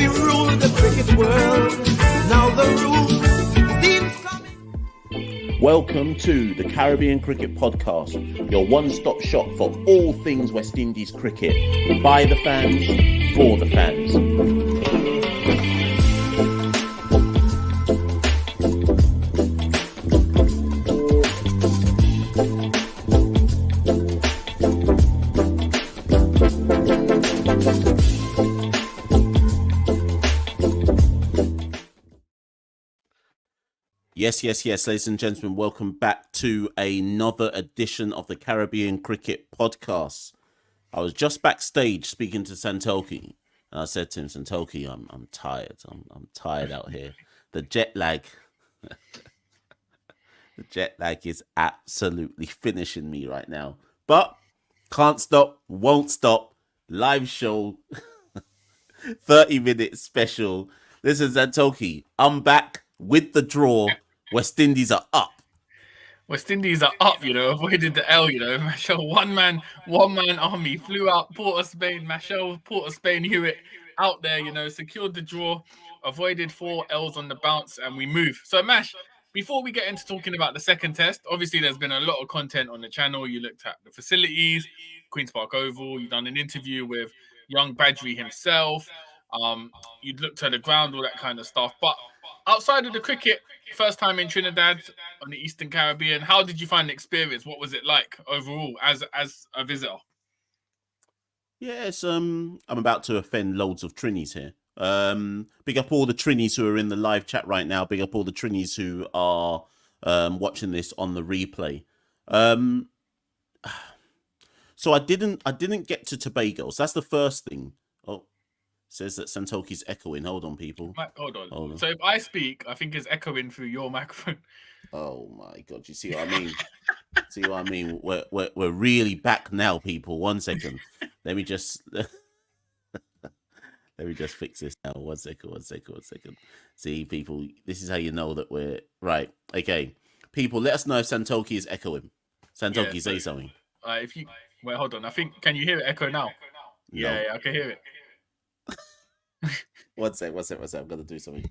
we rule the cricket world. Now the rules seem coming. Welcome to the Caribbean Cricket Podcast, your one-stop shop for all things West Indies cricket. By the fans, for the fans. Yes, ladies and gentlemen, welcome back to another edition of the Caribbean Cricket Podcast. I was just backstage speaking to Santokie, and I said to him, Santokie, I'm tired. I'm tired out here. The jet lag, the jet lag is absolutely finishing me right now. But can't stop, won't stop. Live show, 30-minute special. Listen, Santokie, I'm back with the draw. West Indies are up. West Indies are up, avoided the L, Machel, one man army, flew out, Port of Spain, Machel, Port of Spain, Hewitt, out there, secured the draw, avoided 4 L's on the bounce, and we move. So, Mash, before we get into talking about the second test, obviously there's been a lot of content on the channel. You looked at the facilities, Queen's Park Oval, you've done an interview with young Badgery himself, you looked at the ground, all that kind of stuff. But outside of the cricket, first time in Trinidad on the Eastern Caribbean, how did you find the experience? What was it like overall as a visitor? Yes, I'm about to offend loads of Trinis here. Big up all the Trinis who are in the live chat right now. Big up all the Trinis who are watching this on the replay. So I didn't get to Tobago. So that's the first thing. Oh, says that Santokie's echoing. Hold on, people. Hold on. So if I speak, I think it's echoing through your microphone. Oh my God! You see what I mean? We're really back now, people. 1 second. Let me just fix this now. 1 second. See, people, this is how you know that we're right. Okay, people, let us know if Santokie is echoing. Santokie, say something. If you wait, hold on. I think, can you hear it echo now? No. Yeah, I can hear it. One sec. I'm gonna do something.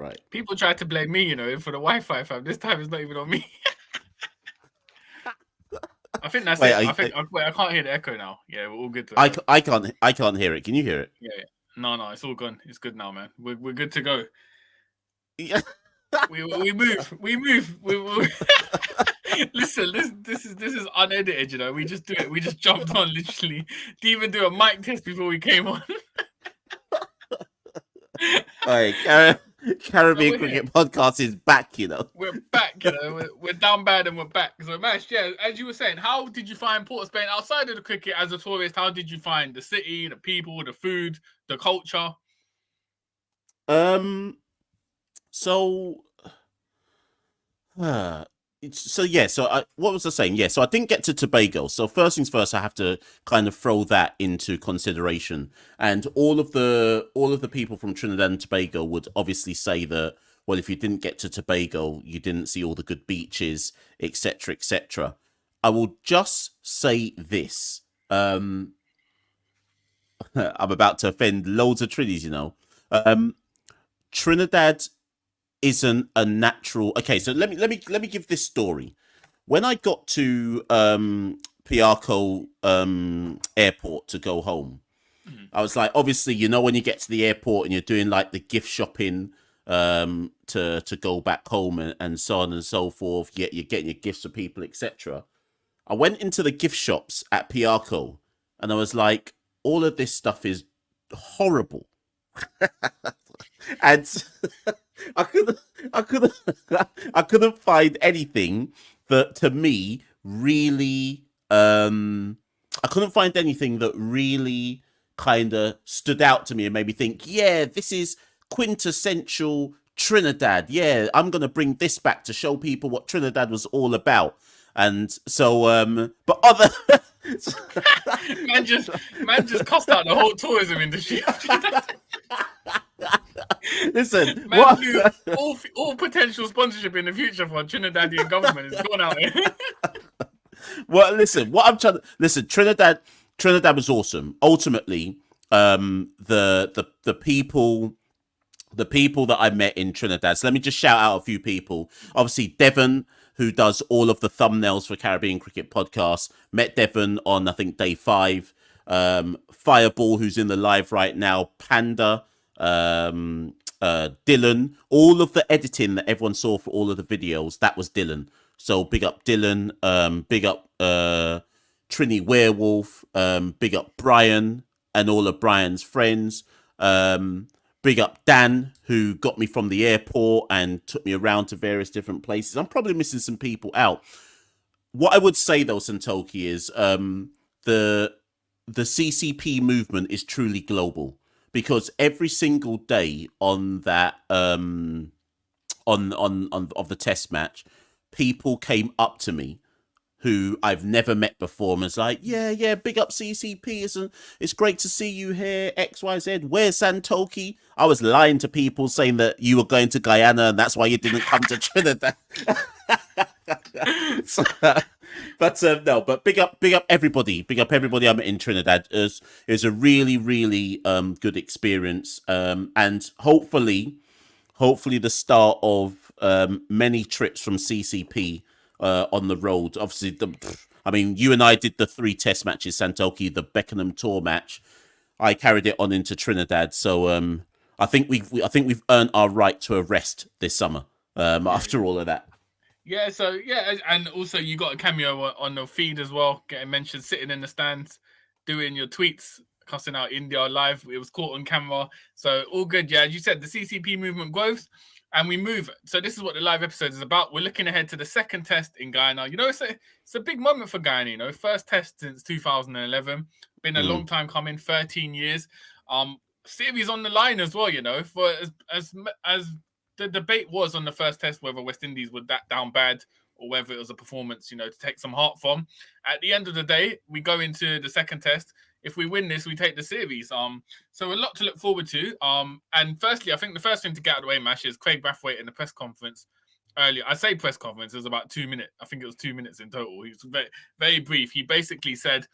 Right. People try to blame me, for the Wi-Fi, fam. This time it's not even on me. I think that's it. I can't hear the echo now. Yeah, we're all good. I can't hear it. Can you hear it? Yeah. No, it's all gone. It's good now, man. We're good to go. Yeah. we move. Listen, this is unedited, We just do it. We just jumped on, literally. Didn't even do a mic test before we came on. All right, Caribbean Cricket Podcast is back, We're back, We're down bad and we're back. So, Mash, yeah, as you were saying, how did you find Port of Spain outside of the cricket as a tourist? How did you find the city, the people, the food, the culture? What was I saying? Yeah, so I didn't get to Tobago. So first things first, I have to kind of throw that into consideration. And all of the people from Trinidad and Tobago would obviously say that, well, if you didn't get to Tobago, you didn't see all the good beaches, etc., etc. I will just say this. I'm about to offend loads of Trinis, Trinidad isn't a natural. Okay, so let me give this story. When I got to Piarco airport to go home, I was like, obviously, when you get to the airport and you're doing like the gift shopping to go back home and so on and so forth, you're getting your gifts for people, etc. I went into the gift shops at Piarco and I was like, all of this stuff is horrible. And I couldn't find anything that to me really I couldn't find anything that really kind of stood out to me and made me think, yeah, this is quintessential Trinidad. Yeah, I'm gonna bring this back to show people what Trinidad was all about. And so but other man just cussed out the whole tourism industry. Listen, man, all potential sponsorship in the future for Trinidadian government is gone out here. Well, listen, Trinidad Trinidad was awesome. Ultimately, the people that I met in Trinidad. So let me just shout out a few people. Obviously, Devon, who does all of the thumbnails for Caribbean Cricket Podcast. Met Devon on, I think, day 5. Fireball, who's in the live right now. Panda, Dylan. All of the editing that everyone saw for all of the videos, that was Dylan. So big up Dylan. Big up Trini Werewolf. Big up Brian and all of Brian's friends. Big up Dan, who got me from the airport and took me around to various different places. I'm probably missing some people out. What I would say, though, Santokie, is the CCP movement is truly global, because every single day on that on of the test match, people came up to me who I've never met before and was like, yeah, big up CCP, it's great to see you here, XYZ, where's Santokie? I was lying to people saying that you were going to Guyana and that's why you didn't come to Trinidad. But big up everybody. Big up everybody I met in Trinidad. It was a really, really good experience. And hopefully the start of many trips from CCP on the road. Obviously, you and I did the 3 test matches, Santokie, the Beckenham Tour match. I carried it on into Trinidad. So I think we've earned our right to a rest this summer after all of that. Yeah, and also you got a cameo on the feed as well, getting mentioned sitting in the stands, doing your tweets, cussing out India live. It was caught on camera. So all good, yeah. As you said, the CCP movement grows and we move. So this is what the live episode is about. We're looking ahead to the second test in Guyana. You know, it's a big moment for Guyana, you know. First test since 2011. Been a long time coming, 13 years. Series on the line as well, you know, for as the debate was on the first test whether West Indies were that down bad or whether it was a performance, you know, to take some heart from. At the end of the day, we go into the second test. If we win this, we take the series. So a lot to look forward to. And firstly, I think the first thing to get out of the way, Mash, is Craig Brathwaite in the press conference earlier. I say press conference, it was about 2 minutes. I think it was 2 minutes in total. He was very, very brief. He basically said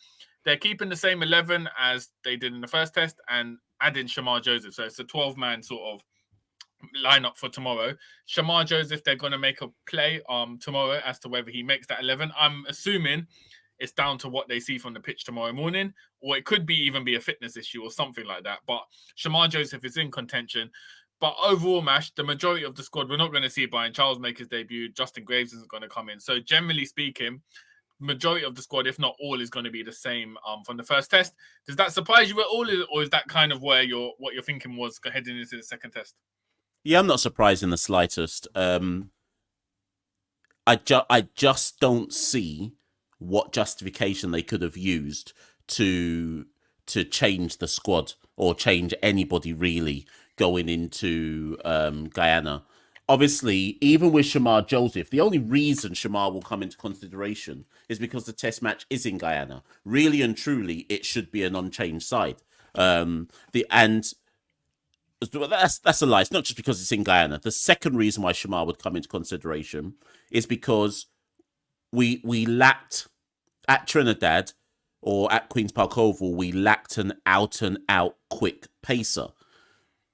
they're keeping the same 11 as they did in the first test and adding Shamar Joseph. So it's a 12-man sort of lineup for tomorrow. Shamar Joseph, they're going to make a play tomorrow as to whether he makes that 11. I'm assuming it's down to what they see from the pitch tomorrow morning, or it could be even be a fitness issue or something like that. But Shamar Joseph is in contention. But overall, Mash, the majority of the squad, we're not going to see Brian Charles make his debut. Justin Graves isn't going to come in. So generally speaking, majority of the squad, if not all, is going to be the same from the first test. Does that surprise you at all, or is that kind of where what your thinking was heading into the second test? Yeah, I'm not surprised in the slightest. I just don't see what justification they could have used to change the squad or change anybody really going into Guyana. Obviously, even with Shamar Joseph, the only reason Shamar will come into consideration is because the test match is in Guyana. Really and truly, it should be an unchanged side. That's a lie. It's not just because it's in Guyana. The second reason why Shamar would come into consideration is because we lacked at Trinidad or at Queen's Park Oval, we lacked an out-and-out quick pacer.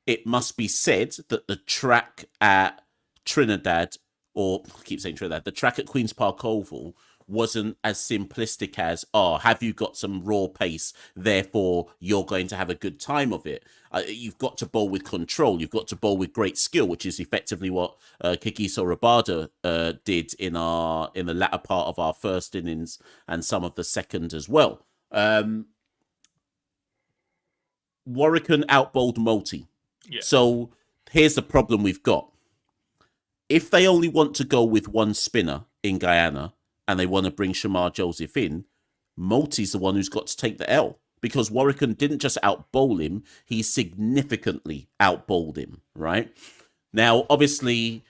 It must be said that the track at Trinidad, or I keep saying Trinidad, the track at Queen's Park Oval wasn't as simplistic as, have you got some raw pace, therefore you're going to have a good time of it. You've got to bowl with control. You've got to bowl with great skill, which is effectively what Kikiso Rabada did in the latter part of our first innings and some of the second as well. Warwican outbowled Multi. Yeah. So here's the problem we've got. If they only want to go with one spinner in Guyana and they want to bring Shamar Joseph in, Multi's the one who's got to take the L. Because Warwican didn't just out-bowl him, he significantly out-bowled him, right? Now, obviously,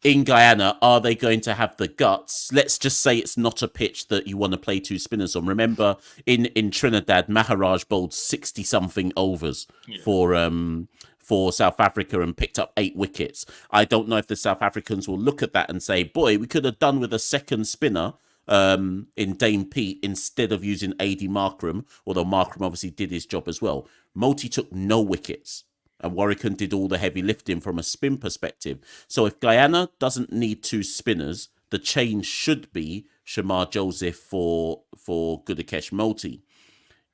in Guyana, are they going to have the guts? Let's just say it's not a pitch that you want to play 2 spinners on. Remember, in Trinidad, Maharaj bowled 60-something overs for South Africa and picked up 8 wickets. I don't know if the South Africans will look at that and say, boy, we could have done with a second spinner in Dame Pete instead of using AD Markram, although Markram obviously did his job as well. Multi took no wickets, and Warwican did all the heavy lifting from a spin perspective. So if Guyana doesn't need 2 spinners, the change should be Shamar Joseph for Gudakesh Multi.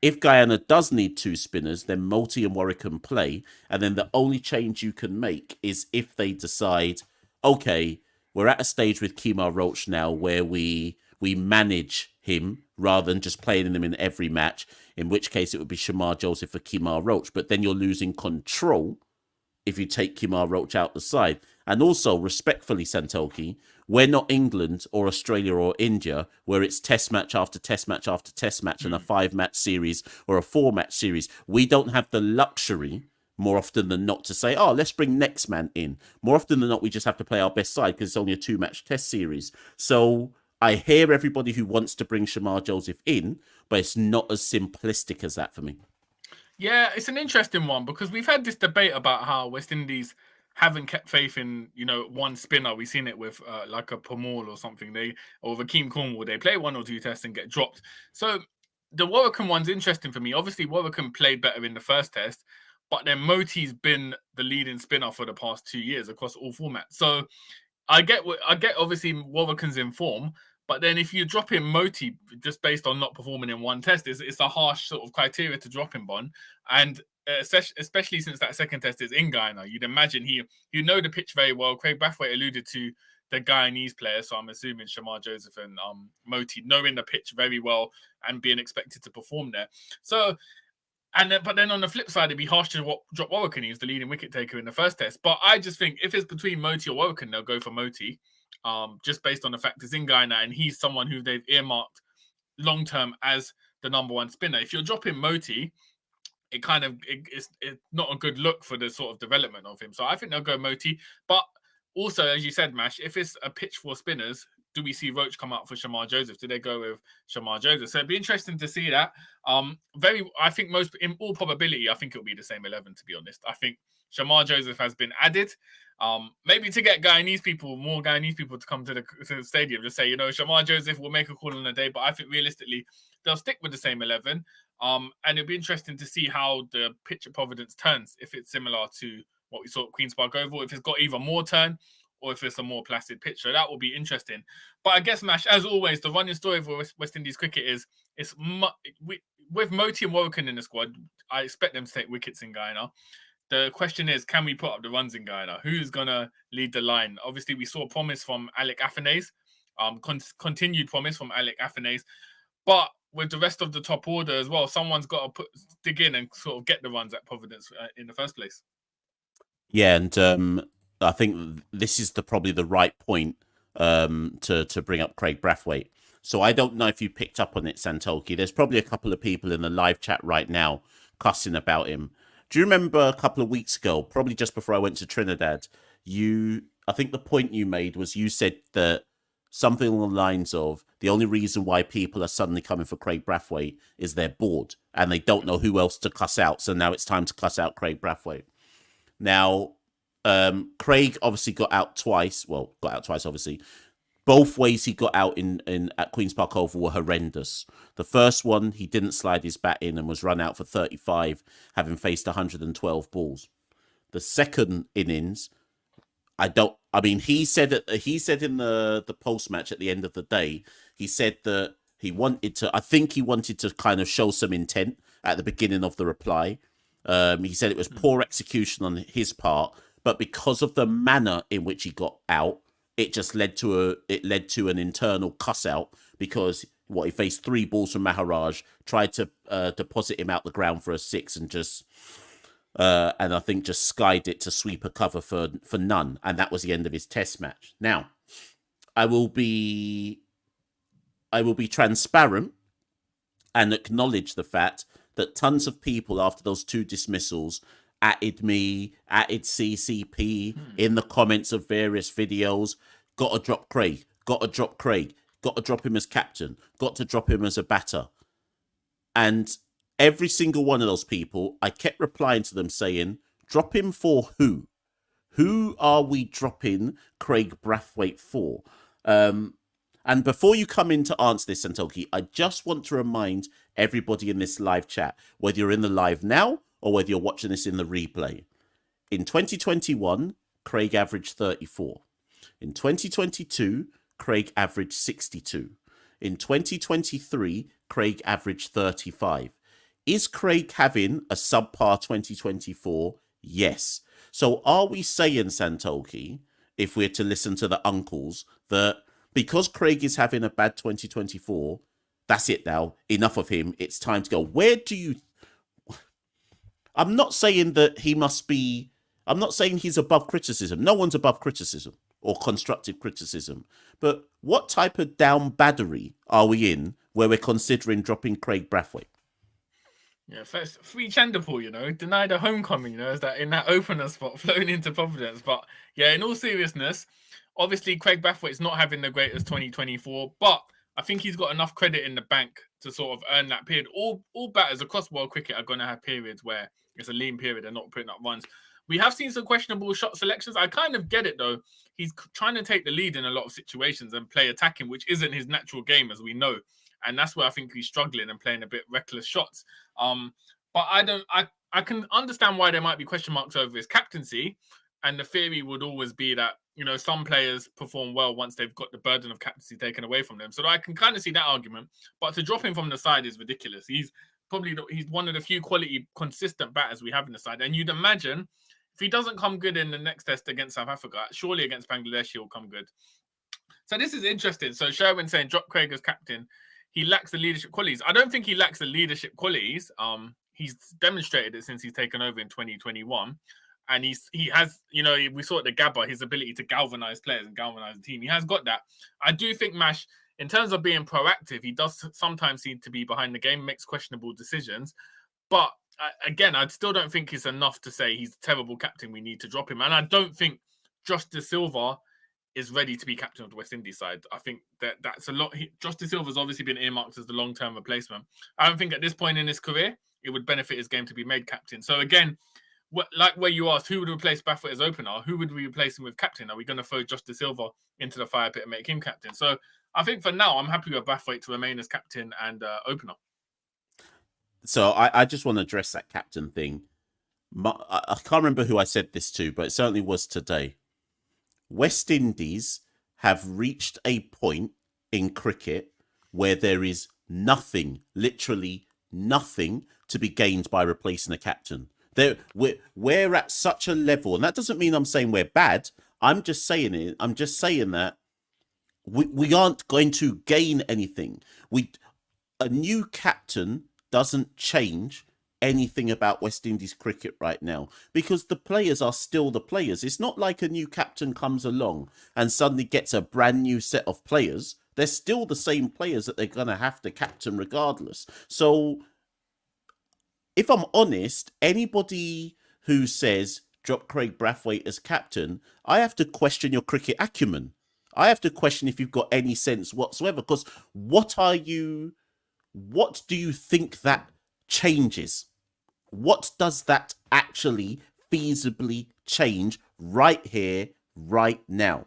If Guyana does need 2 spinners, then Multi and Warwican play, and then the only change you can make is if they decide, okay, we're at a stage with Kemar Roach now where we manage him rather than just playing him in every match, in which case it would be Shamar Joseph for Kemar Roach, but then you're losing control if you take Kemar Roach out the side. And also, respectfully, Santokie, we're not England or Australia or India where it's test match after test match after test match and a 5-match series or a 4-match series. We don't have the luxury more often than not to say, oh, let's bring next man in. More often than not, we just have to play our best side because it's only a 2-match test series. So I hear everybody who wants to bring Shamar Joseph in, but it's not as simplistic as that for me. Yeah, it's an interesting one because we've had this debate about how West Indies haven't kept faith in, one spinner. We've seen it with like a Pamal or something. Or Akeem Cornwall, they play 1 or 2 tests and get dropped. So the Warwican one's interesting for me. Obviously, Warwican played better in the first test, but then Moti's been the leading spinner for the past 2 years across all formats. So I get obviously Warwican's in form, but then if you drop in Moti just based on not performing in 1 test, it's a harsh sort of criteria to drop him on. And especially since that second test is in Guyana, you'd imagine you know the pitch very well. Craig Brathwaite alluded to the Guyanese players, so I'm assuming Shamar Joseph and Moti knowing the pitch very well and being expected to perform there. So, but then on the flip side, it'd be harsh to drop Warwican. He was the leading wicket taker in the first test. But I just think if it's between Moti or Warwican, they'll go for Moti. Just based on the fact it's in Guyana and he's someone who they've earmarked long term as the number 1 spinner. If you're dropping Moti, it's not a good look for the sort of development of him. So I think they'll go Moti. But also, as you said, Mash, if it's a pitch for spinners, do we see Roach come out for Shamar Joseph? Do they go with Shamar Joseph? So it'd be interesting to see that. I think in all probability, I think it'll be the same 11, to be honest. I think Shamar Joseph has been added. Maybe to get more Guyanese people to come to the stadium, just say, Shamar Joseph will make a call on the day, but I think realistically they'll stick with the same 11. And it'll be interesting to see how the pitch at Providence turns, if it's similar to what we saw at Queen's Park Oval, if it's got either more turn or if it's a more placid pitch. So that will be interesting. But I guess, Mash, as always, the running story for West Indies cricket is with Moti and Warwican in the squad, I expect them to take wickets in Guyana. The question is, can we put up the runs in Guyana? Who's going to lead the line? Obviously, we saw promise from Alec Afanase, continued promise from Alec Afanase. But with the rest of the top order as well, someone's got to dig in and sort of get the runs at Providence in the first place. Yeah, and I think this is probably the right point to bring up Craig Brathwaite. So I don't know if you picked up on it, Santokie. There's probably a couple of people in the live chat right now cussing about him. Do you remember a couple of weeks ago, probably just before I went to Trinidad, I think the point you made was you said that something along the lines of the only reason why people are suddenly coming for Craig Brathwaite is they're bored and they don't know who else to cuss out. So now it's time to cuss out Craig Brathwaite. Now, Craig obviously got out twice. Well, got out twice, obviously. Both ways he got out at Queen's Park Oval were horrendous. The first one, he didn't slide his bat in and was run out for 35, having faced 112 balls. The second innings, he said in the post match at the end of the day, he said that he wanted to kind of show some intent at the beginning of the reply. He said it was poor execution on his part, but because of the manner in which he got out, it just led to an internal cuss out because he faced 3 balls from Maharaj, tried to deposit him out the ground for a 6 and I think just skied it to sweep a cover for none, and that was the end of his test match. Now, I will be transparent and acknowledge the fact that tons of people after those 2 dismissals atted me, atted CCP in the comments of various videos. Got to drop Craig. Got to drop him as captain. Got to drop him as a batter. And every single one of those people, I kept replying to them saying, drop him for who? Who are we dropping Craig Brathwaite for? And before you come in to answer this, Santokie, I just want to remind everybody in this live chat, whether you're in the live now or whether you're watching this in the replay. In 2021, Craig averaged 34. In 2022, Craig averaged 62. In 2023, Craig averaged 35. Is Craig having a subpar 2024? Yes. So are we saying, Santokie, if we're to listen to the uncles, that because Craig is having a bad 2024, that's it now, enough of him, it's time to go? Where do you... I'm not saying that he must be... I'm not saying he's above criticism. No one's above criticism or constructive criticism. But what type of down battery are we in where we're considering dropping Craig Brathwaite? Yeah, first free Chanderpaul, denied a homecoming, is that in that opener spot, flown into Providence. But yeah, in all seriousness, obviously Craig Brathwaite's not having the greatest 2024, but I think he's got enough credit in the bank to sort of earn that period. All batters across world cricket are going to have periods where it's a lean period and not putting up runs. We have seen some questionable shot selections. I kind of get it, though. He's trying to take the lead in a lot of situations and play attacking, which isn't his natural game, as we know. And that's where I think he's struggling and playing a bit reckless shots. But I can understand why there might be question marks over his captaincy. And the theory would always be that, some players perform well once they've got the burden of captaincy taken away from them. So I can kind of see that argument. But to drop him from the side is ridiculous. He's one of the few quality, consistent batters we have in the side. And you'd imagine if he doesn't come good in the next test against South Africa, surely against Bangladesh, he'll come good. So this is interesting. So Sherwin saying drop Craig as captain. He lacks the leadership qualities. I don't think he lacks the leadership qualities. He's demonstrated it since he's taken over in 2021. And he has, we saw at the Gabba, his ability to galvanize players and galvanize the team. He has got that. I do think Mash, in terms of being proactive, he does sometimes seem to be behind the game, makes questionable decisions. But again, I still don't think it's enough to say he's a terrible captain. We need to drop him. And I don't think Josh De Silva is ready to be captain of the West Indies side. I think that's a lot. Josh De Silva's obviously been earmarked as the long-term replacement. I don't think at this point in his career, it would benefit his game to be made captain. So again, like where you asked, who would replace Brathwaite as opener? Who would we replace him with captain? Are we going to throw Josh De Silva into the fire pit and make him captain? So I think for now, I'm happy with Brathwaite to remain as captain and opener. So I just want to address that captain thing. I can't remember who I said this to, but it certainly was today. West Indies have reached a point in cricket where there is nothing, literally nothing, to be gained by replacing a captain. We're at such a level, and that doesn't mean I'm saying we're bad. I'm just saying it. I'm just saying that we aren't going to gain anything. A new captain doesn't change anything about West Indies cricket right now because the players are still the players. It's not like a new captain comes along and suddenly gets a brand new set of players. They're still the same players that they're going to have to captain regardless. So if I'm honest, anybody who says drop Craig Brathwaite as captain, I have to question your cricket acumen. I have to question if you've got any sense whatsoever, because what do you think that changes? What does that actually feasibly change right here, right now?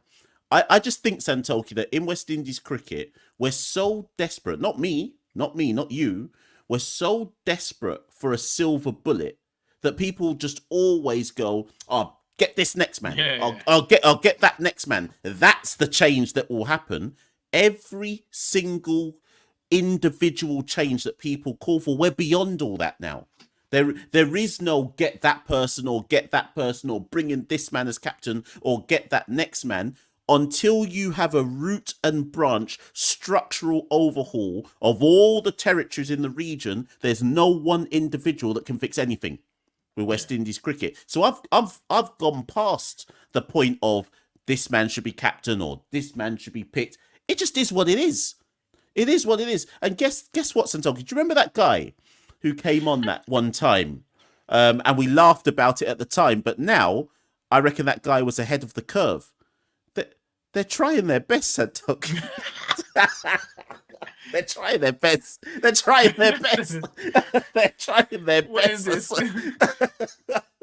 I just think, Santokie, that in West Indies cricket, we're so desperate, not me, not you, we're so desperate for a silver bullet that people just always go, oh, get this next man. Yeah. I'll get that next man. That's the change that will happen. Every single individual change that people call for, we're beyond all that now. There is no get that person or bring in this man as captain or get that next man until you have a root and branch structural overhaul of all the territories in the region. There's no one individual that can fix anything with West Indies cricket. So I've gone past the point of this man should be captain or this man should be picked. It just is what it is. It is what it is. And guess what, Santokie? Do you remember that guy who came on that one time? And we laughed about it at the time, but now I reckon that guy was ahead of the curve. They're trying their best, Santokie. They're trying their best. They're trying their best. They're trying their best. What is this?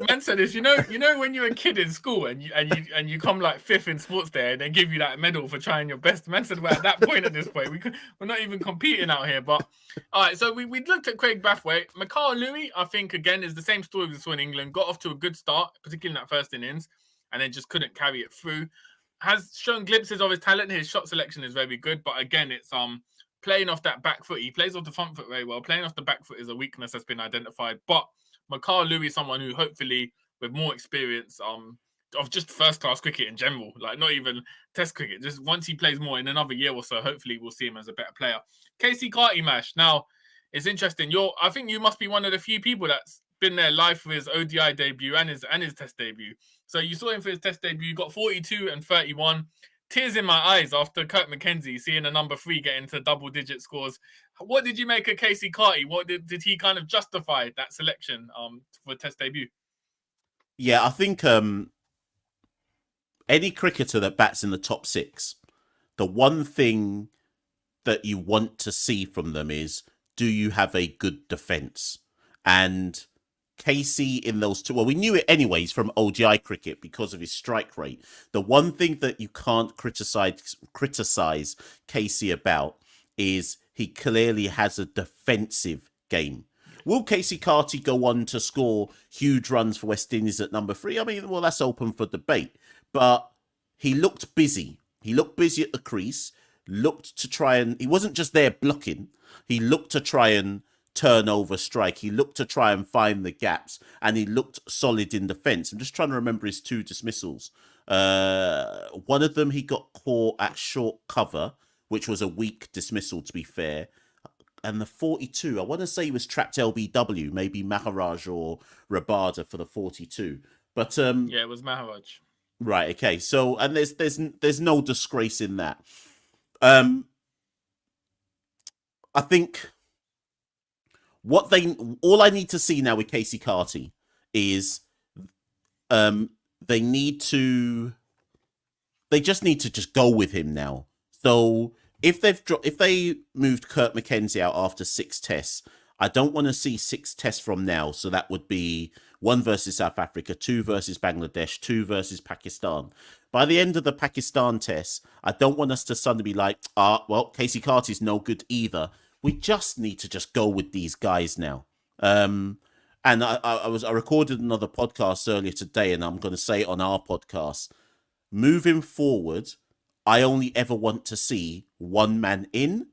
Man said this, you know when you're a kid in school and you come like fifth in sports day and they give you that medal for trying your best. Man said we're at that point at this point. We're not even competing out here. But all right, so we looked at Craig Brathwaite. Machel Louis, I think again is the same story we saw in England. Got off to a good start, particularly in that first innings, and then just couldn't carry it through. Has shown glimpses of his talent. His shot selection is very good, but again, it's playing off that back foot. He plays off the front foot very well. Playing off the back foot is a weakness that's been identified, but Machel Louis is someone who hopefully with more experience of just first-class cricket in general, like not even test cricket, just once he plays more in another year or so, hopefully we'll see him as a better player. Casey Carty, Mash. Now, it's interesting. I think you must be one of the few people that's been there live for his ODI debut and his test debut. So you saw him for his test debut. You got 42 and 31. Tears in my eyes after Kirk McKenzie seeing a number 3 get into double-digit scores. What did you make of Casey Carty? What did he kind of justify that selection for test debut? Yeah, I think any cricketer that bats in the top 6, the one thing that you want to see from them is, do you have a good defence? And Casey in those two, well, we knew it anyways from ODI cricket because of his strike rate. The one thing that you can't criticize Casey about is he clearly has a defensive game. Will Casey Carty go on to score huge runs for West Indies at number 3? I mean, well, that's open for debate. But he looked busy. He looked busy at the crease, looked to try and... He wasn't just there blocking. He looked to try and turn over strike. He looked to try and find the gaps, and he looked solid in defence. I'm just trying to remember his 2 dismissals. One of them he got caught at short cover, which was a weak dismissal, to be fair. And the 42, I want to say he was trapped LBW, maybe Maharaj or Rabada for the 42. But yeah, it was Maharaj. Right. Okay. So, and there's no disgrace in that. I think all I need to see now with Casey Carty is they just need to just go with him now. So if they moved Kirk McKenzie out after 6 tests, I don't want to see 6 tests from now. So that would be 1 versus South Africa, 2 versus Bangladesh, 2 versus Pakistan. By the end of the Pakistan test, I don't want us to suddenly be like, well, Casey Carty's no good either. We just need to just go with these guys now. And I recorded another podcast earlier today, and I'm going to say it on our podcast. Moving forward, I only ever want to see 1 man in,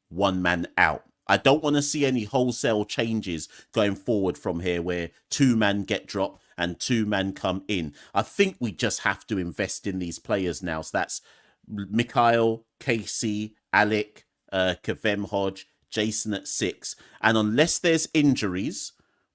1 man out. I don't want to see any wholesale changes going forward from here where 2 men get dropped and 2 men come in. I think we just have to invest in these players now. So that's Mikhail, Casey, Alec, Kavem Hodge, Jason at 6. And unless there's injuries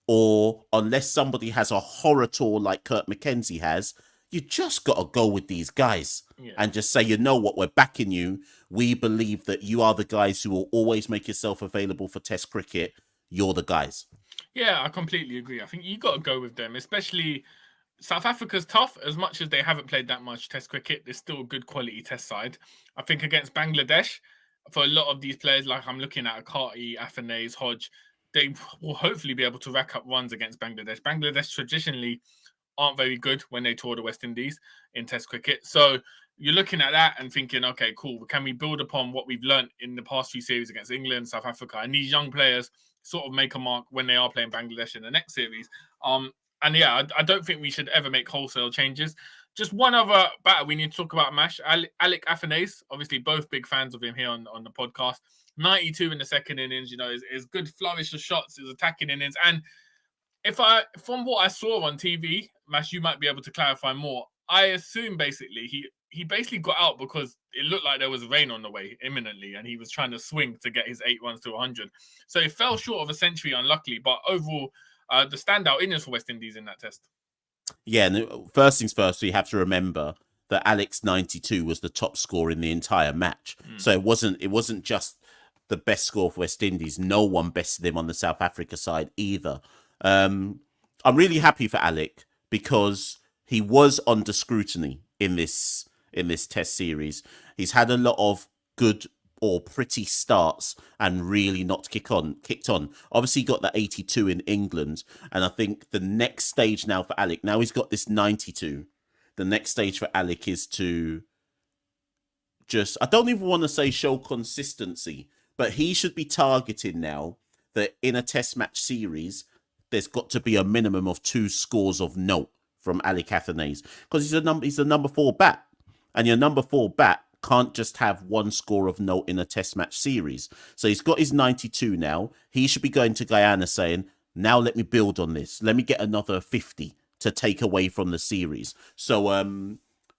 or unless somebody has a horror tour like Kirk McKenzie has, you just got to go with these guys and just say, you know what, we're backing you. We believe that you are the guys who will always make yourself available for Test cricket. You're the guys. Yeah, I completely agree. I think you got to go with them, especially South Africa's tough. As much as they haven't played that much Test cricket, there's still a good quality Test side. I think against Bangladesh, for a lot of these players, like I'm looking at Carty, Afanase, Hodge, they will hopefully be able to rack up runs against Bangladesh. Bangladesh traditionally aren't very good when they tour the West Indies in Test cricket. So you're looking at that and thinking, okay, cool. Can we build upon what we've learned in the past few series against England, South Africa, and these young players sort of make a mark when they are playing Bangladesh in the next series? And yeah, I don't think we should ever make wholesale changes. Just one other batter we need to talk about, Mash. Alec Afanase, obviously both big fans of him here on the podcast. 92 in the second innings, is good flourish of shots, his attacking innings. And from what I saw on TV, Mash, you might be able to clarify more. I assume basically he basically got out because it looked like there was rain on the way imminently, and he was trying to swing to get his 8 runs to 100. So he fell short of a century, unluckily. But overall, the standout innings for West Indies in that test. Yeah, and first things first, we have to remember that Alex 92 was the top scorer in the entire match. So it wasn't just the best score for West Indies. No one bested him on the South Africa side either. I'm really happy for Alec because he was under scrutiny in this test series. He's had a lot of good or pretty starts and really not kicked on. Obviously, he got that 82 in England, and I think the next stage now for Alec. Now he's got this 92. The next stage for Alec is to just, I don't even want to say show consistency, but he should be targeting now that in a test match series, there's got to be a minimum of 2 scores of note from Alec Athanaze, because he's a number 4 bat, and your number 4 bat can't just have 1 score of note in a test match series. So he's got his 92 now. He should be going to Guyana saying, now let me build on this. Let me get another 50 to take away from the series. So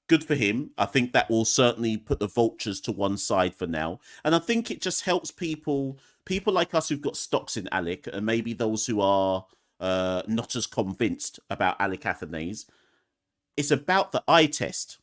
good for him. I think that will certainly put the vultures to one side for now. And I think it just helps people like us who've got stocks in Alec, and maybe those who are not as convinced about Alec Athanaze. It's about the eye test.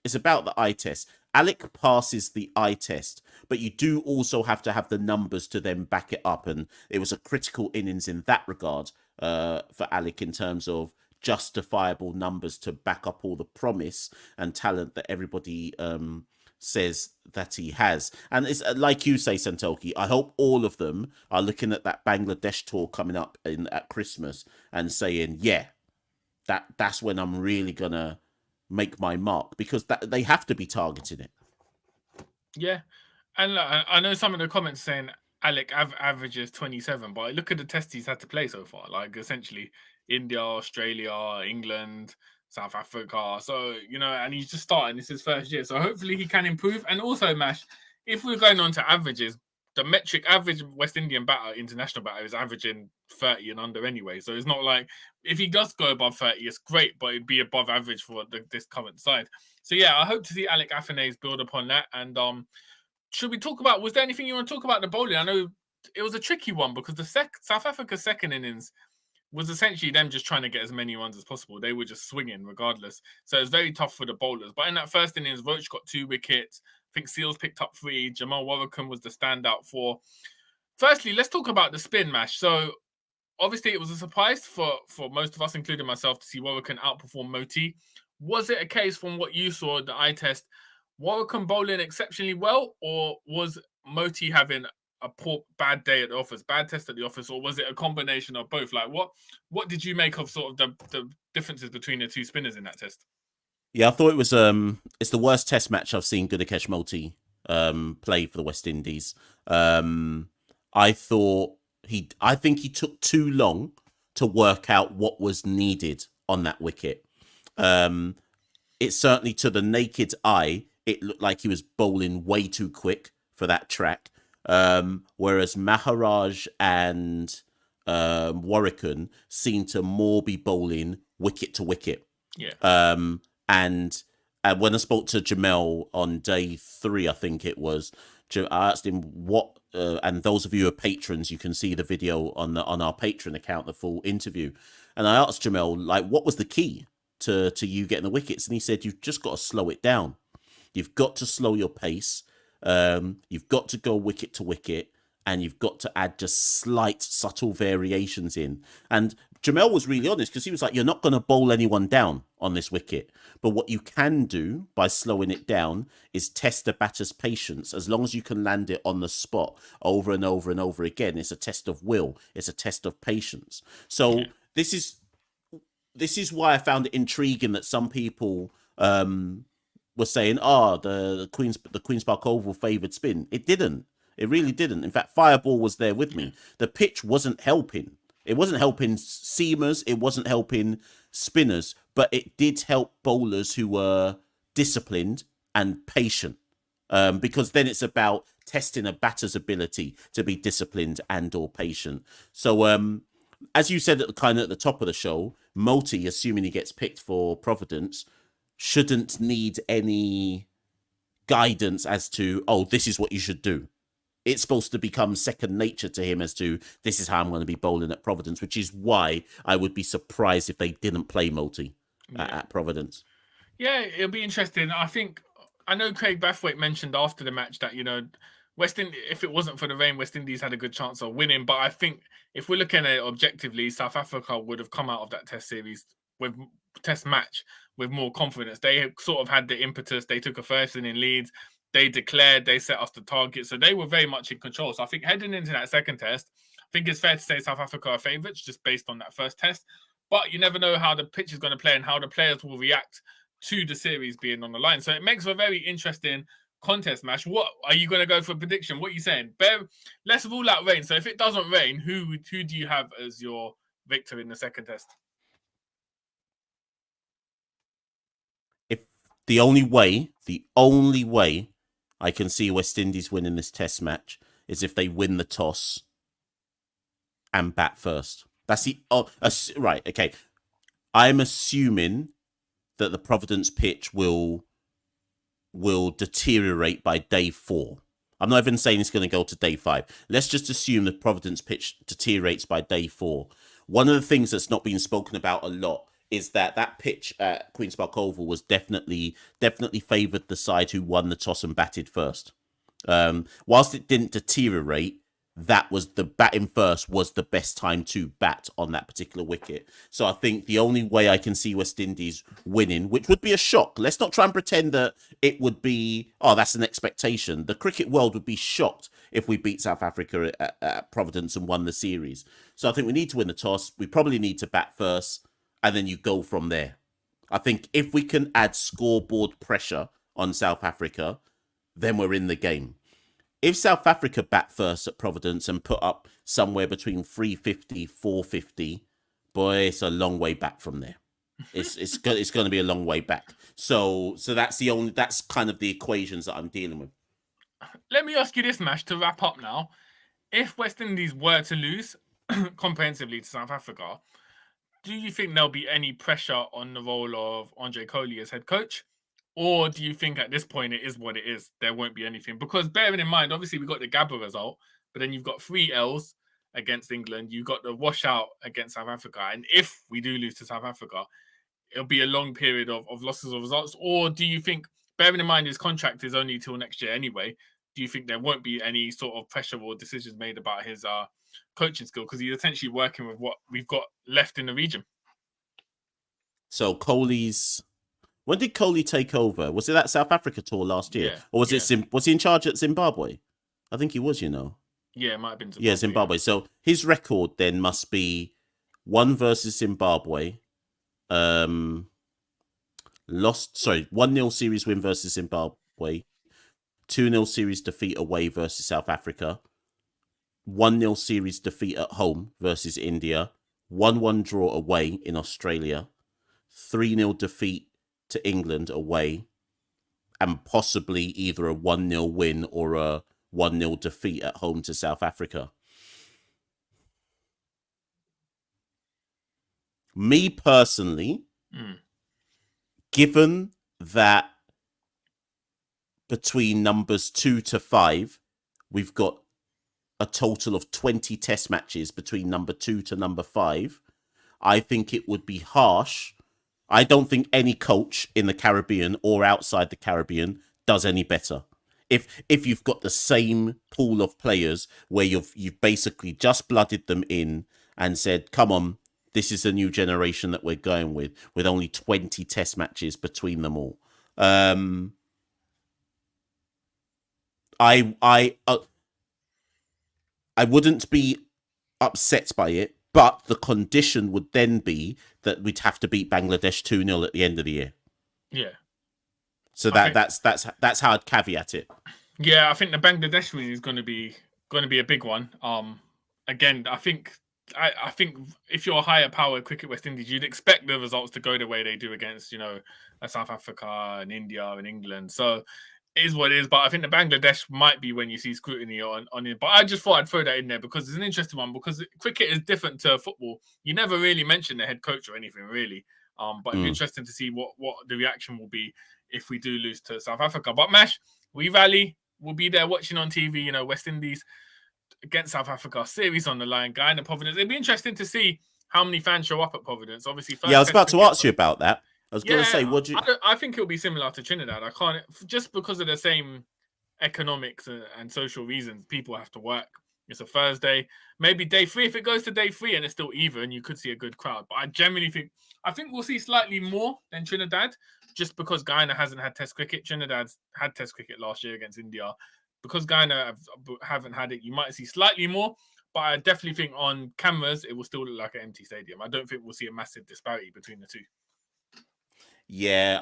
It's about the eye test. Alec passes the eye test, but you do also have to have the numbers to then back it up. And it was a critical innings in that regard for Alec in terms of justifiable numbers to back up all the promise and talent that everybody says that he has. And it's like you say, Santokie, I hope all of them are looking at that Bangladesh tour coming up at Christmas and saying, yeah, that's when I'm really gonna make my mark, because they have to be targeting it. Yeah, and I know some of the comments saying Alec averages 27, but look at the tests he's had to play so far. Like essentially India, Australia, England, South Africa. So, and he's just starting. This is his first year. So hopefully he can improve. And also, Mash, if we're going on to averages, the metric average West Indian batter, international batter, is averaging 30 and under anyway. So it's not like if he does go above 30, it's great, but it'd be above average for this current side. So yeah, I hope to see Alec Athanaze build upon that. And should we talk about, was there anything you want to talk about the bowling? I know it was a tricky one because the South Africa's second innings was essentially them just trying to get as many runs as possible. They were just swinging regardless. So it was very tough for the bowlers. But in that first innings, Roach got 2 wickets. I think Seals picked up 3. Jamal Warrican was the standout 4. Firstly, let's talk about the spin, Mash. So obviously it was a surprise for most of us, including myself, to see Warrican outperform Moti. Was it a case from what you saw, the eye test, Warrican bowling exceptionally well, or was Moti having a bad day at the office, bad test at the office, or was it a combination of both? Like what did you make of sort of the differences between the 2 spinners in that test? Yeah, I thought it was it's the worst test match I've seen Gudakesh Motie play for the West Indies. I think he took too long to work out what was needed on that wicket. It certainly, to the naked eye, it looked like he was bowling way too quick for that track. Whereas Maharaj and Warrican seemed to more be bowling wicket to wicket. Yeah. And when I spoke to Jamel on day 3, I think it was, I asked him what, and those of you who are patrons, you can see the video on our Patreon account, the full interview. And I asked Jamel, like, what was the key to you getting the wickets? And he said, you've just got to slow it down. You've got to slow your pace. You've got to go wicket to wicket, and you've got to add just slight, subtle variations in. And Jamel was really honest, because he was like, you're not going to bowl anyone down on this wicket. But what you can do by slowing it down is test the batter's patience. As long as you can land it on the spot over and over and over again, it's a test of will. It's a test of patience. So this is why I found it intriguing that some people were saying, the Queen's Park Oval favoured spin. It didn't. It really didn't. In fact, Fireball was there with me. The pitch wasn't helping. It wasn't helping seamers. It wasn't helping spinners. But it did help bowlers who were disciplined and patient. Because then it's about testing a batter's ability to be disciplined and or patient. So as you said at the top of the show, Moti, assuming he gets picked for Providence, shouldn't need any guidance as to, this is what you should do. It's supposed to become second nature to him as to, this is how I'm going to be bowling at Providence, which is why I would be surprised if they didn't play Moti at Providence. Yeah, it'll be interesting. I know Craig Brathwaite mentioned after the match that, if it wasn't for the rain, West Indies had a good chance of winning. But I think if we're looking at it objectively, South Africa would have come out of that test match with more confidence. They sort of had the impetus. They took a first inning lead. They declared, they set us the target, so they were very much in control. So I think heading into that second test, I think it's fair to say South Africa are favourites just based on that first test. But you never know how the pitch is going to play and how the players will react to the series being on the line. So it makes for a very interesting contest, Mash. What are you going to go for a prediction? What are you saying? Let's rule out rain. So if it doesn't rain, who do you have as your victor in the second test? If the only way I can see West Indies winning this test match is if they win the toss and bat first. That's the right. Okay, I'm assuming that the Providence pitch will deteriorate by day 4. I'm not even saying it's going to go to day 5. Let's just assume the Providence pitch deteriorates by day 4. One of the things that's not been spoken about a lot is that pitch at Queen's Park Oval was definitely favoured the side who won the toss and batted first. Whilst it didn't deteriorate, that was the batting first was the best time to bat on that particular wicket. So I think the only way I can see West Indies winning, which would be a shock. Let's not try and pretend that it would be, that's an expectation. The cricket world would be shocked if we beat South Africa at Providence and won the series. So I think we need to win the toss. We probably need to bat first, and then you go from there. I think if we can add scoreboard pressure on South Africa, then we're in the game. If South Africa bat first at Providence and put up somewhere between 350, 450, boy, it's a long way back from there. It's going to be a long way back. So that's kind of the equations that I'm dealing with. Let me ask you this, Mash, to wrap up now. If West Indies were to lose comprehensively to South Africa, do you think there'll be any pressure on the role of Andre Coley as head coach? Or do you think at this point it is what it is? There won't be anything? Because bearing in mind, obviously, we got the Gabba result, but then you've got 3 L's against England. You've got the washout against South Africa. And if we do lose to South Africa, it'll be a long period of losses of results. Or do you think, bearing in mind his contract is only till next year anyway, do you think there won't be any sort of pressure or decisions made about his coaching skill? Because he's essentially working with what we've got left in the region. So Coley's... When did Coley take over? Was it that South Africa tour last year? Or was was he in charge at Zimbabwe? I think he was, Yeah, it might have been Zimbabwe. Yeah, Zimbabwe. So his record then must be 1 versus Zimbabwe. 1-0 series win versus Zimbabwe. 2-0 series defeat away versus South Africa. 1-0 series defeat at home versus India. 1-1 draw away in Australia. 3-0 defeat to England away, and possibly either a 1-0 win or a 1-0 defeat at home to South Africa. Me personally, given that between numbers 2 to 5, we've got a total of 20 test matches between number 2 to number 5, I think it would be harsh. I don't think any coach in the Caribbean or outside the Caribbean does any better. If you've got the same pool of players where you've basically just blooded them in and said, come on, this is a new generation that we're going with only 20 test matches between them all. I wouldn't be upset by it, but the condition would then be that we'd have to beat Bangladesh 2-0 at the end of the year. Yeah. So that's how I'd caveat it. Yeah, I think the Bangladesh win is going to be a big one. Again, I think if you're a higher powered cricket West Indies, you'd expect the results to go the way they do against South Africa and India and England. So it is what it is. But I think the Bangladesh might be when you see scrutiny on it. But I just thought I'd throw that in there because it's an interesting one. Because cricket is different to football. You never really mention the head coach or anything really. But it'd be interesting to see what the reaction will be if we do lose to South Africa. But Mash, we rally. We'll be there watching on TV. West Indies against South Africa, series on the line, Guyana, Providence. It'd be interesting to see how many fans show up at Providence. Obviously, I was about to ask you about that. I was going to say, would you? I think it'll be similar to Trinidad. I can't, just because of the same economics and social reasons. People have to work. It's a Thursday, maybe day 3. If it goes to day 3 and it's still even, you could see a good crowd. But I think we'll see slightly more than Trinidad just because Guyana hasn't had Test cricket. Trinidad's had Test cricket last year against India. Because Guyana haven't had it, you might see slightly more. But I definitely think on cameras, it will still look like an empty stadium. I don't think we'll see a massive disparity between the two. Yeah,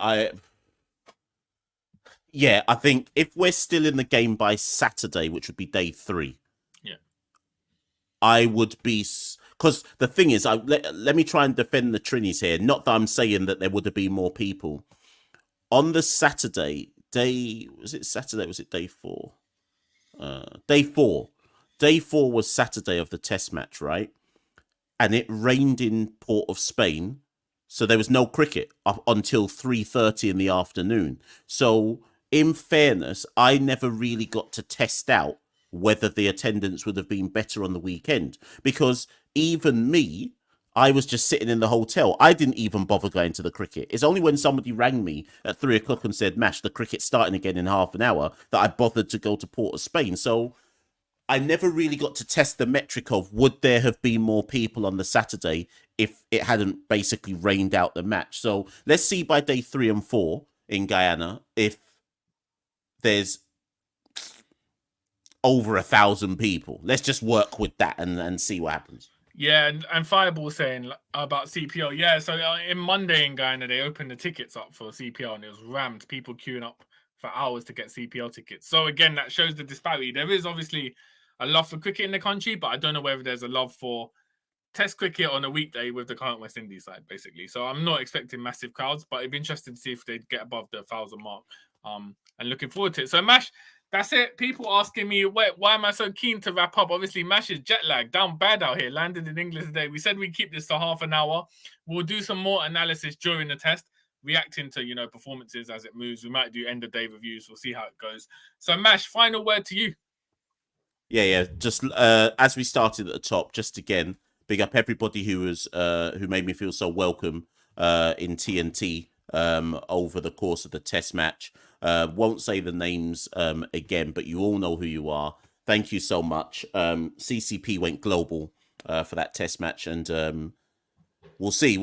I think if we're still in the game by Saturday, which would be day 3, I would be, because the thing is, let me try and defend the Trinis here. Not that I'm saying that there would have been more people on the Saturday. Was it Saturday? Was it day 4? Day 4. Day 4 was Saturday of the Test match, right? And it rained in Port of Spain, so there was no cricket up until 3:30 in the afternoon. So, in fairness, I never really got to test out whether the attendance would have been better on the weekend, because even me, I was just sitting in the hotel. I didn't even bother going to the cricket. It's only when somebody rang me at 3 o'clock and said, Mash, the cricket's starting again in half an hour, that I bothered to go to Port of Spain. So I never really got to test the metric of would there have been more people on the Saturday if it hadn't basically rained out the match. So let's see by day 3 and 4 in Guyana if there's over 1,000 people. Let's just work with that and see what happens. Yeah, and Fireball saying about CPL. Yeah, so in Monday in Guyana, they opened the tickets up for CPL and it was rammed. People queuing up for hours to get CPL tickets. So again, that shows the disparity. There is obviously a love for cricket in the country, but I don't know whether there's a love for Test cricket on a weekday with the current West Indies side, basically. So I'm not expecting massive crowds, but it'd be interesting to see if they'd get above the 1,000 mark. And looking forward to it. So Mash, that's it. People asking me, why am I so keen to wrap up? Obviously, Mash is jet lagged, down bad out here, landed in England today. We said we'd keep this to half an hour. We'll do some more analysis during the test, reacting to, performances as it moves. We might do end of day reviews. We'll see how it goes. So Mash, final word to you. Yeah. Just as we started at the top, just again, big up everybody who made me feel so welcome in TNT over the course of the test match. Won't say the names again, but you all know who you are. Thank you so much. CCP went global for that test match, and we'll see.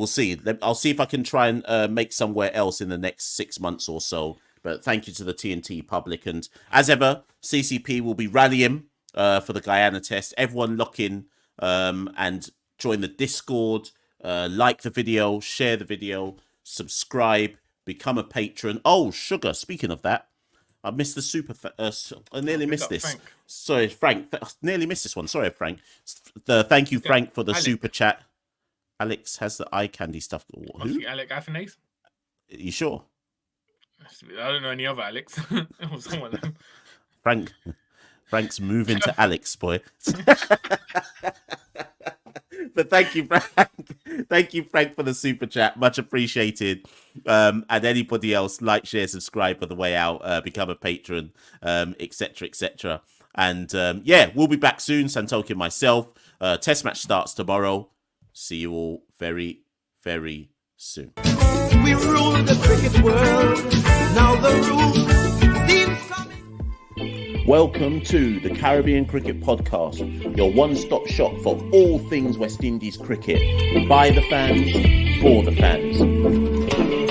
I'll see if I can try and make somewhere else in the next 6 months or so. But thank you to the TNT public, and as ever, CCP will be rallying for the Guyana test. Everyone lock in and join the Discord. Like the video, share the video, subscribe. Become a patron. Oh, sugar. Speaking of that, I missed the super. I nearly missed this. Frank. Sorry, Frank. Nearly missed this one. Sorry, Frank. Thank you, Frank, for the super chat. Alex has the eye candy stuff. Who? Alex Athanase? You sure? I don't know any other Alex. It was someone of them. Frank's moving to Alex, boy. But thank you, Frank. Thank you, Frank, for the super chat. Much appreciated. And anybody else, like, share, subscribe for the way out, become a patron, etc., etc. And we'll be back soon. Santokie and myself. Test match starts tomorrow. See you all very, very soon. We rule the cricket world. Now the rules seem coming. Welcome to the Caribbean Cricket Podcast, your one-stop shop for all things West Indies cricket. By the fans, for the fans.